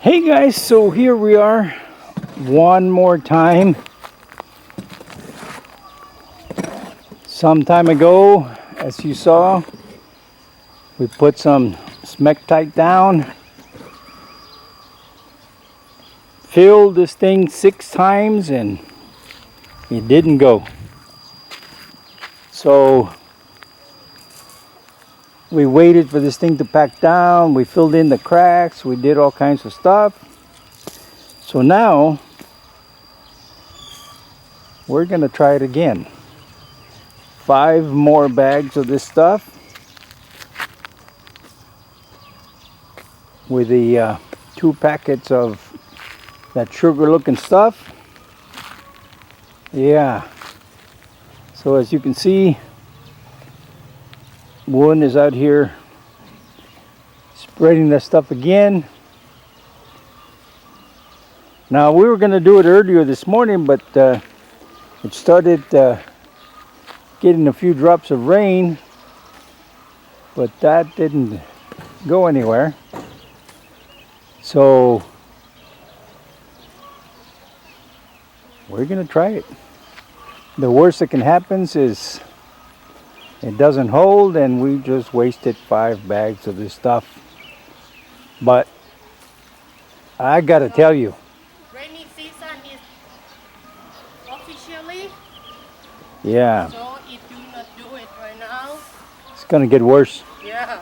Hey guys, so here we are one more time. Some time ago, as you saw, we put some smectite down, filled this thing 6 times, and it didn't go. So we waited for this thing to pack down, we filled in the cracks, we did all kinds of stuff. So now we're gonna try it again. 5 more bags of this stuff with the 2 packets of that sugar looking stuff. Yeah, so as you can see, Woon is out here spreading that stuff again. Now we were going to do it earlier this morning, but it started getting a few drops of rain, but that didn't go anywhere. So we're going to try it. The worst that can happen is it doesn't hold, and we just wasted 5 bags of this stuff. But I gotta tell you, rainy season is officially. yeah. So if you not do it right now, It's gonna get worse. yeah.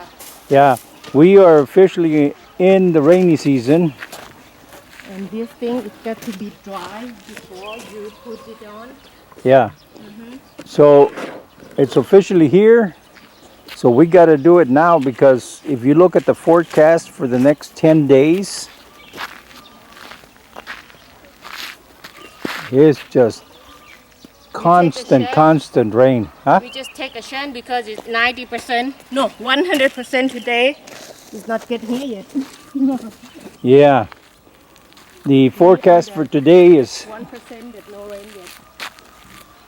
Yeah, we are officially in the rainy season. And this thing is got to be dry before you put it on. Yeah. So it's officially here. So we got to do it now, because if you look at the forecast for the next 10 days, it's just constant rain. Huh? We just take a chance because it's 90%, no, 100% today. It's not getting here yet. Yeah. The forecast for today is 1% that no rain yet.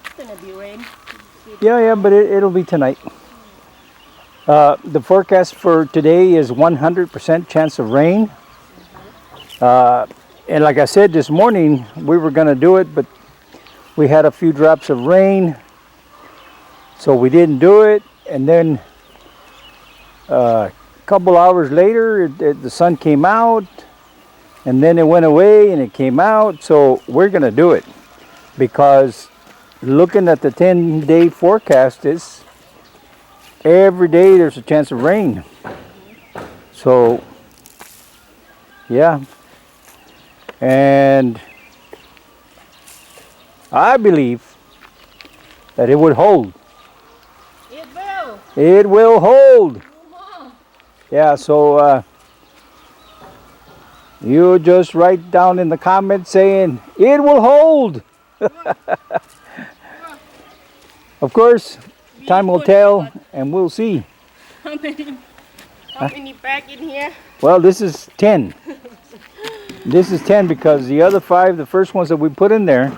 It's gonna be rain. yeah, but it'll be tonight. The forecast for today is 100% chance of rain. And like I said this morning, we were going to do it, but we had a few drops of rain, so we didn't do it. And then a couple hours later, the sun came out, and then it went away and it came out. So we're going to do it, because looking at the 10-day forecast, is every day there's a chance of rain. So yeah, and I believe that it would hold. It will. It will hold. Yeah, so you just write down in the comments saying it will hold. Of course, time will tell, and we'll see. How many back in here? Well, this is 10. This is 10 because the other 5, the first ones that we put in there,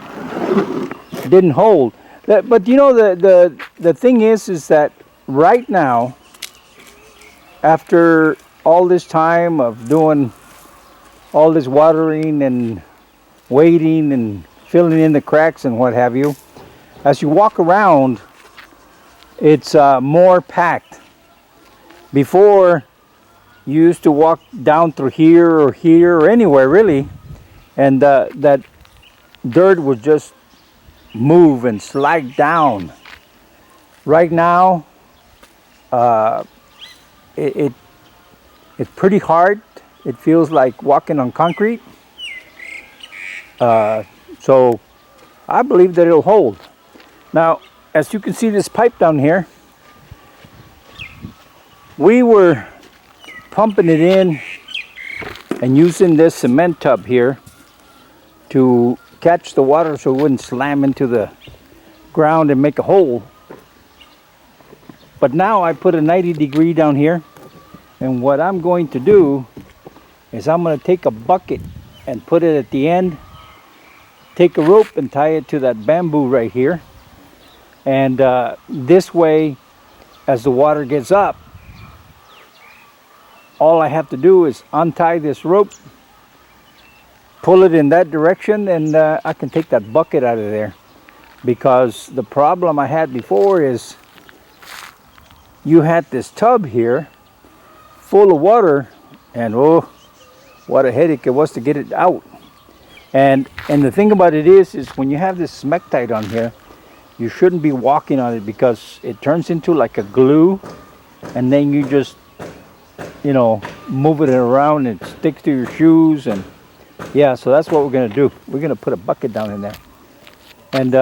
didn't hold. But you know, the thing is that right now, after all this time of doing all this watering and waiting and filling in the cracks and what have you, as you walk around, it's more packed. Before, you used to walk down through here or anywhere really, and that dirt would just move and slide down. Right now, it's pretty hard. It feels like walking on concrete. So I believe that it'll hold. Now, as you can see this pipe down here, we were pumping it in and using this cement tub here to catch the water so it wouldn't slam into the ground and make a hole. But now I put a 90-degree down here, and what I'm going to do is I'm going to take a bucket and put it at the end, take a rope and tie it to that bamboo right here. And this way, as the water gets up, all I have to do is untie this rope, pull it in that direction, and I can take that bucket out of there. Because the problem I had before is you had this tub here full of water, and oh, what a headache it was to get it out. And the thing about it is when you have this smectite on here, you shouldn't be walking on it because it turns into like a glue, and then you just, you know, move it around and it sticks to your shoes. And yeah, so that's what we're gonna do. We're gonna put a bucket down in there. And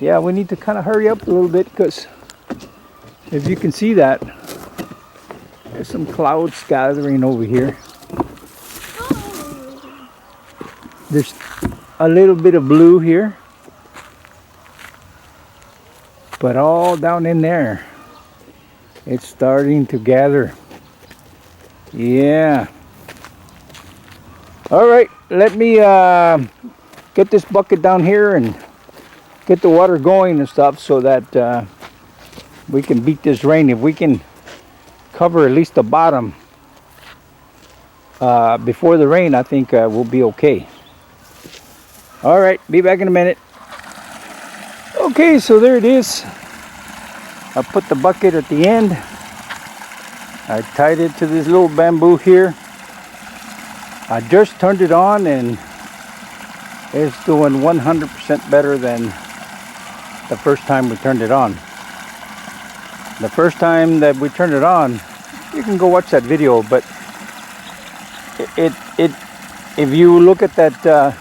yeah, we need to kind of hurry up a little bit because if you can see that, there's some clouds gathering over here. There's a little bit of blue here, but all down in there, it's starting to gather. Yeah. All right, let me get this bucket down here and get the water going and stuff so that we can beat this rain. If we can cover at least the bottom before the rain, I think we'll be okay. All right, be back in a minute. Okay, so there it is. I put the bucket at the end. I tied it to this little bamboo here. I just turned it on and it's doing 100% better than the first time we turned it on. The first time that we turned it on, you can go watch that video, but if you look at that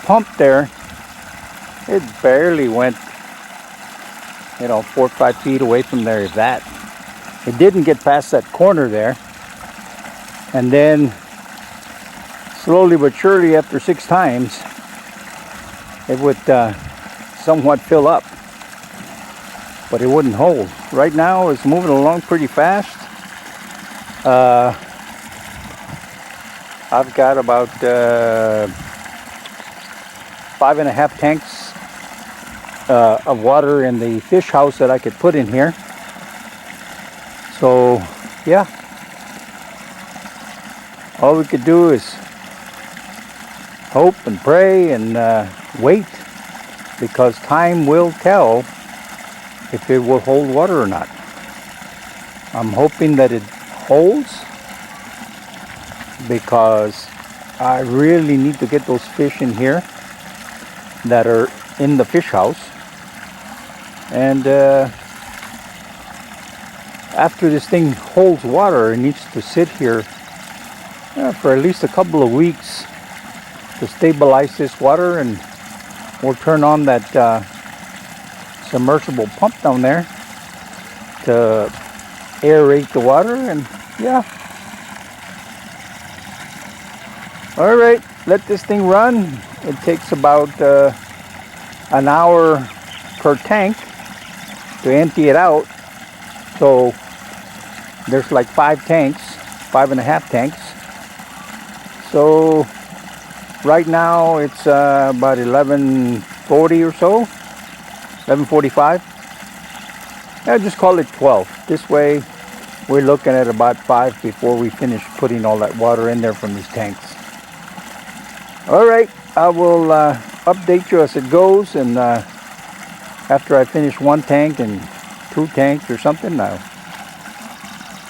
pump there, it barely went, you know, 4 or 5 feet away from there, if that. It didn't get past that corner there. And then slowly but surely after 6 times, it would somewhat fill up, but it wouldn't hold. Right now it's moving along pretty fast. I've got about 5.5 tanks of water in the fish house that I could put in here. So yeah, all we could do is hope and pray and wait, because time will tell if it will hold water or not. I'm hoping that it holds, because I really need to get those fish in here that are in the fish house. And after this thing holds water, it needs to sit here for at least a couple of weeks to stabilize this water, and we'll turn on that submersible pump down there to aerate the water. And yeah, all right, let this thing run. It takes about an hour per tank to empty it out. So there's like 5 tanks, 5.5 tanks. So right now it's about 11:40 or so, 11:45. I just call it 12. This way we're looking at about 5 before we finish putting all that water in there from these tanks. All right, I will update you as it goes, and after I finish 1 tank and 2 tanks or something, I'll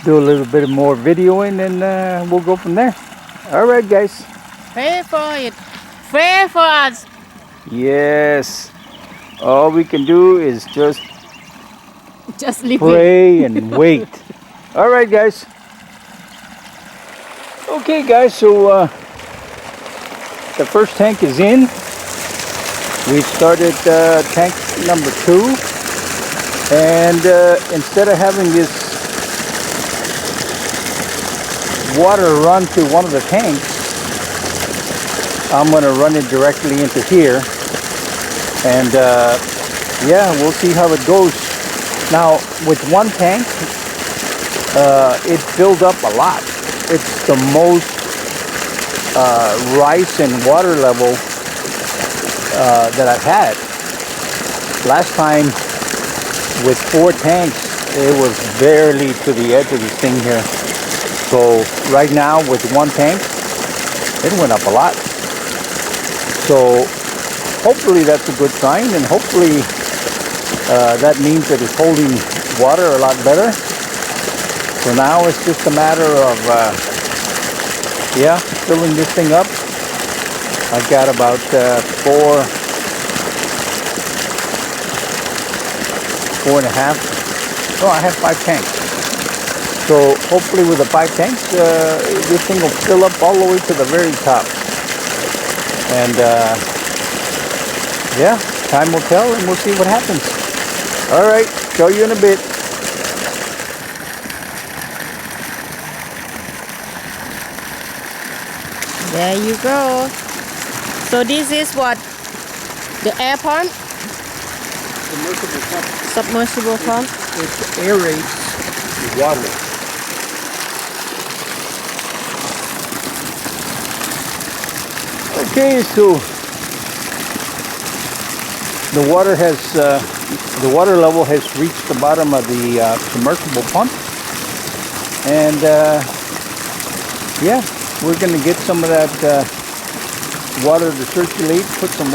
do a little bit more videoing, and we'll go from there. All right, guys. Pray for it. Pray for us. Yes. All we can do is just leave it. pray and wait. All right, guys. Okay, guys, so the first tank is in. We started tank number 2, and instead of having this water run to one of the tanks, I'm going to run it directly into here, and yeah, we'll see how it goes. Now with 1 tank, it filled up a lot. It's the most rice and water level that I've had. Last time with 4 tanks, it was barely to the edge of this thing here. So right now with 1 tank, It went up a lot. So hopefully that's a good sign, and hopefully that means that it's holding water a lot better. So now it's just a matter of filling this thing up. I've got about 4.5. No, I have 5 tanks. So hopefully with the 5 tanks, this thing will fill up all the way to the very top. And time will tell, and we'll see what happens. All right, show you in a bit. There you go. So this is what? The air pump? Submersible pump. Submersible pump? It aerates the water. Okay, so the water level has reached the bottom of the submersible pump, and we're going to get some of that water to circulate, put some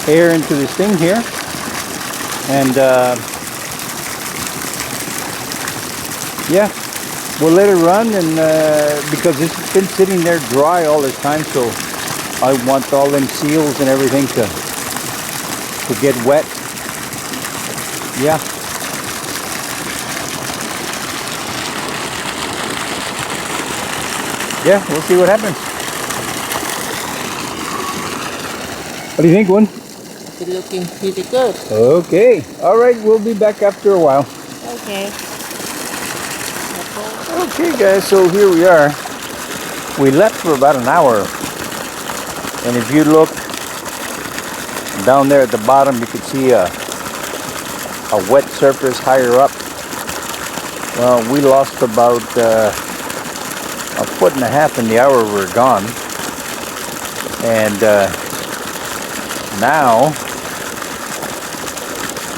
air into this thing here, and we'll let it run, and because it's been sitting there dry all this time, so I want all them seals and everything to get wet. We'll see what happens. What do you think, Woon? It's looking pretty good. Okay. All right, we'll be back after a while. Okay. Okay, guys, so here we are. We left for about an hour. And if you look down there at the bottom, you can see a wet surface higher up. Well, we lost about 1.5 foot in the hour we were gone. And now,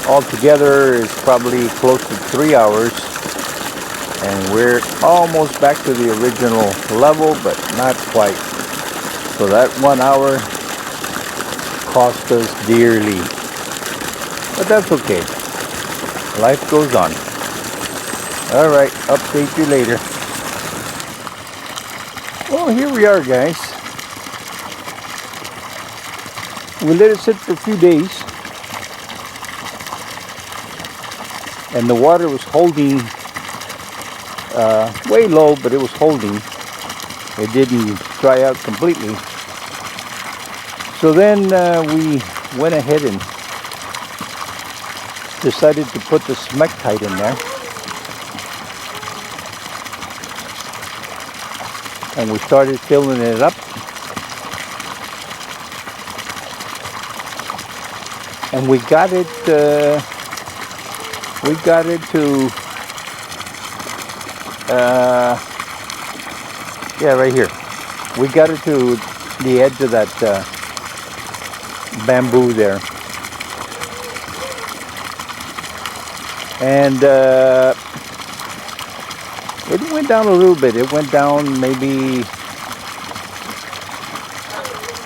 altogether, is probably close to 3 hours. And we're almost back to the original level, but not quite. So that 1 hour cost us dearly. But that's okay. Life goes on. Alright, update you later. Well, here we are, guys. We let it sit for a few days. And the water was holding way low, but it was holding. It didn't dry out completely. So then we went ahead and decided to put the smectite in there. And we started filling it up. And we got it to right here. We got it to the edge of that bamboo there. And it went down a little bit. It went down maybe,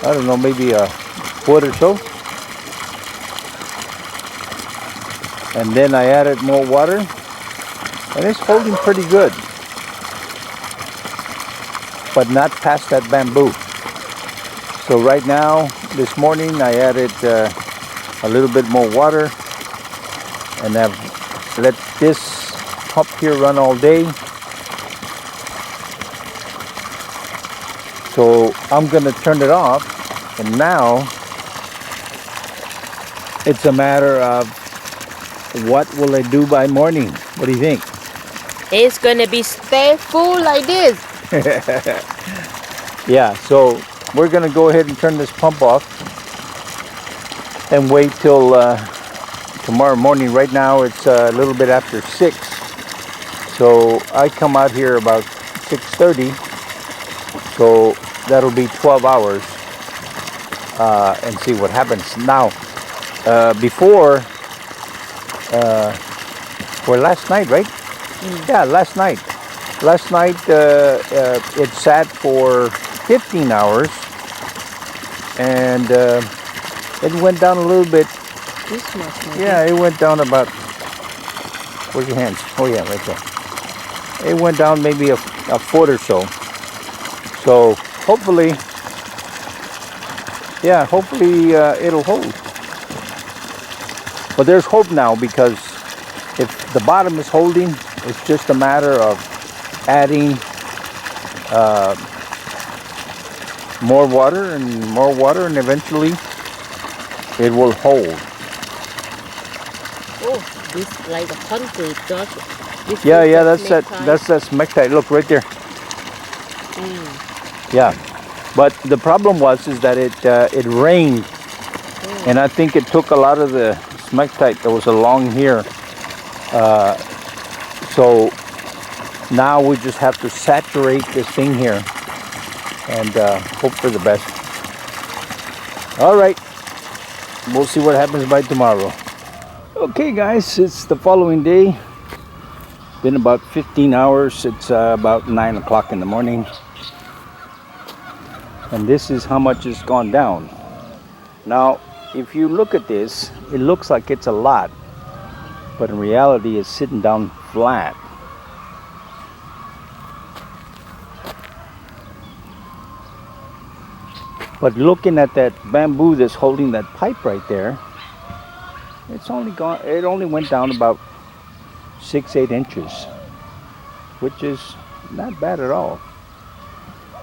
I don't know, maybe a foot or so. And then I added more water, and it's holding pretty good, but not past that bamboo. So right now, this morning, I added a little bit more water, and I've let this pump here run all day. So I'm gonna turn it off, and now it's a matter of what will I do by morning? What do you think? It's gonna be stay full like this. Yeah, so we're gonna go ahead and turn this pump off and wait till tomorrow morning. Right now it's a little bit after 6, so I come out here about 6:30, so that'll be 12 hours and see what happens. Now before last night, right? Yeah, last night Last night it sat for 15 hours and it went down a little bit. This much, maybe. Yeah, it went down about, where's your hands? Oh yeah, right there. It went down maybe a foot or so. So hopefully, it'll hold. But there's hope now, because if the bottom is holding, it's just a matter of adding more water, and eventually it will hold. Oh, this like a concrete, Josh. This Yeah, is that's the that. That's that smectite. Look right there. Mm. Yeah, but the problem is that it rained, and I think it took a lot of the smectite that was along here. So now we just have to saturate this thing here and hope for the best. All right, we'll see what happens by tomorrow. Okay, guys, it's the following day. Been about 15 hours. It's about 9 o'clock in the morning. And this is how much has gone down. Now, if you look at this, it looks like it's a lot, but in reality it's sitting down flat. But looking at that bamboo that's holding that pipe right there, it only went down about 6-8 inches, which is not bad at all.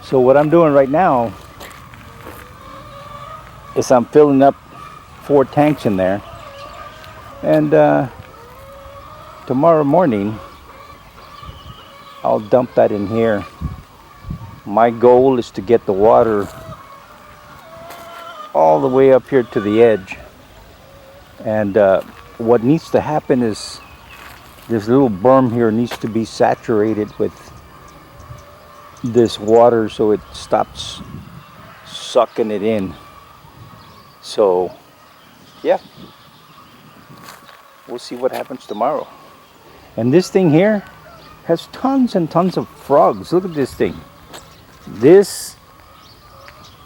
So what I'm doing right now is I'm filling up 4 tanks in there, and tomorrow morning I'll dump that in here. My goal is to get the water all the way up here to the edge, and what needs to happen is this little berm here needs to be saturated with this water so it stops sucking it in. So yeah, we'll see what happens tomorrow. And this thing here has tons and tons of frogs. Look at this thing. This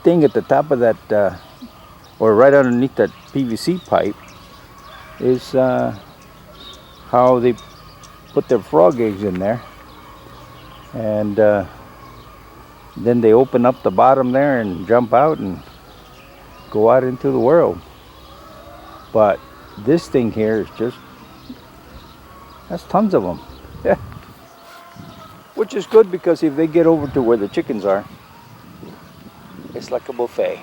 thing at the top of that or right underneath that PVC pipe is how they put their frog eggs in there, and then they open up the bottom there and jump out and go out into the world. But this thing here is just, has tons of them. Yeah. Which is good, because if they get over to where the chickens are, it's like a buffet.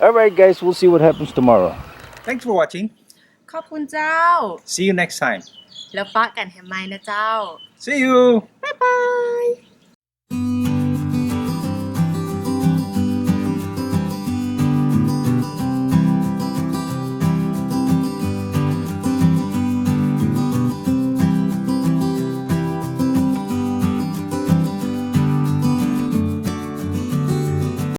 Alright guys, we'll see what happens tomorrow. Thanks for watching. ขอบคุณเจ้า See you next time. แล้วปะกันแฮมไมนะเจ้า See you. Bye bye